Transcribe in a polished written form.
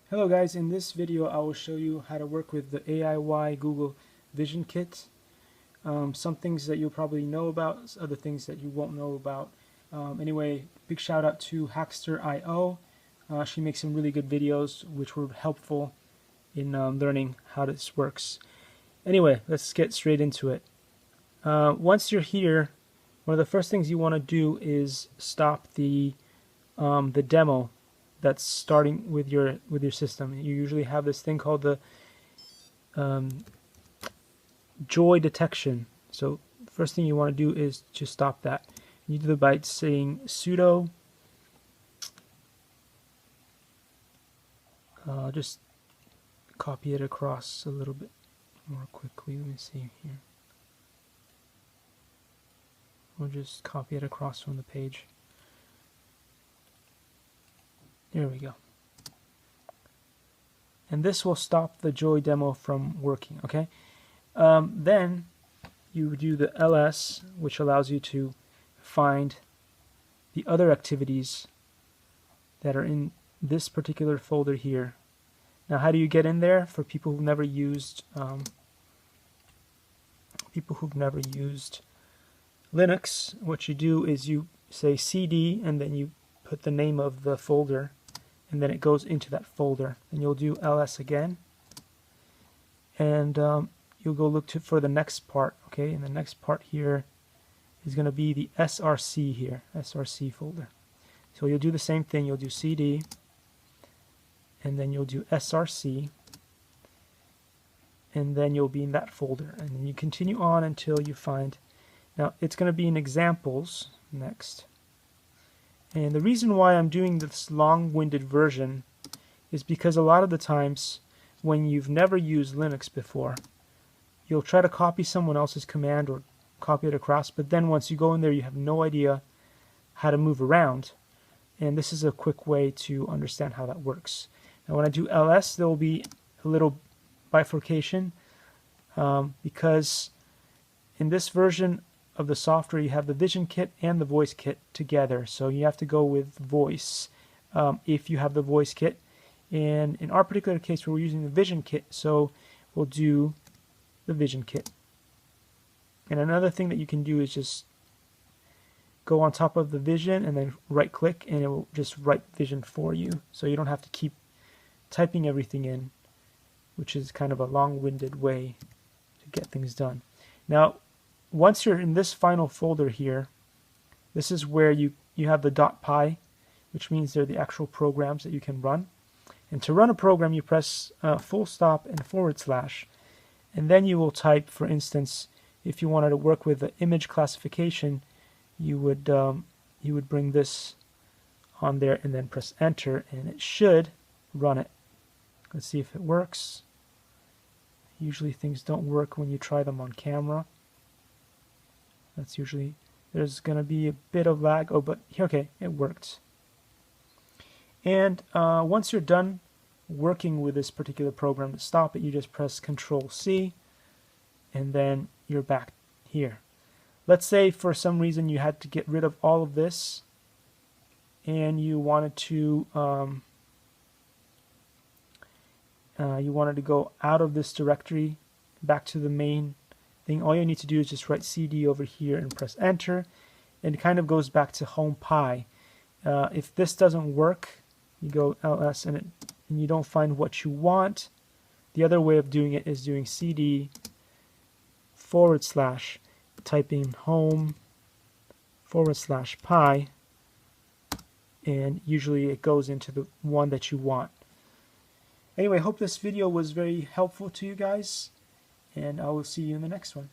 Hello guys, in this video I will show you how to work with the Aiy Google Vision Kit. Some things that you'll probably know about, other things that you won't know about. Anyway, big shout out to Hackster.io. She makes some really good videos which were helpful in learning how this works. Anyway, let's get straight into it. Once you're here, one of the first things you want to do is stop the demo that's starting with your system. You usually have this thing called the joy detection. So the first thing you want to do is to stop that. You do it by saying sudo. Just copy it across a little bit more quickly. Let me see here. We'll just copy it across from the page. There we go. And this will stop the Joy demo from working, okay? Then you do the ls, which allows you to find the other activities that are in this particular folder here. Now, how do you get in there? For people who've never used Linux, what you do is you say cd and then you put the name of the folder, and then it goes into that folder. And you'll do ls again, and you'll go look for the next part, okay? And the next part here is going to be the src here, src folder. So you'll do the same thing. You'll do cd, and then you'll do src, and then you'll be in that folder. And then you continue on until you find, now it's going to be in examples next. And the reason why I'm doing this long-winded version is because a lot of the times when you've never used Linux before, you'll try to copy someone else's command or copy it across, but then once you go in there you have no idea how to move around. And this is a quick way to understand how that works. Now when I do ls, there will be a little bifurcation because in this version of the software you have the Vision Kit and the Voice Kit together, so you have to go with voice if you have the Voice Kit. And in our particular case we're using the Vision Kit, so we'll do the Vision Kit. And another thing that you can do is just go on top of the Vision and then right click and it will just write Vision for you, so you don't have to keep typing everything in, which is kind of a long-winded way to get things done. Now once you're in this final folder here, this is where you have the .py, which means they're the actual programs that you can run. And to run a program, you press full stop and /, and then you will type, for instance, if you wanted to work with the image classification, you would bring this on there and then press enter, and it should run it. Let's see if it works. Usually things don't work when you try them on camera. That's usually, there's going to be a bit of lag. Oh, but okay, it worked. And once you're done working with this particular program, to stop it, you just press Control-C, and then you're back here. Let's say for some reason you had to get rid of all of this, and you wanted to go out of this directory back to the main thing. All you need to do is just write cd over here and press enter, and it kind of goes back to home pi. If this doesn't work, you go ls and you don't find what you want, the other way of doing it is doing cd / typing home / pi, and usually it goes into the one that you want. Anyway, I hope this video was very helpful to you guys, and I will see you in the next one.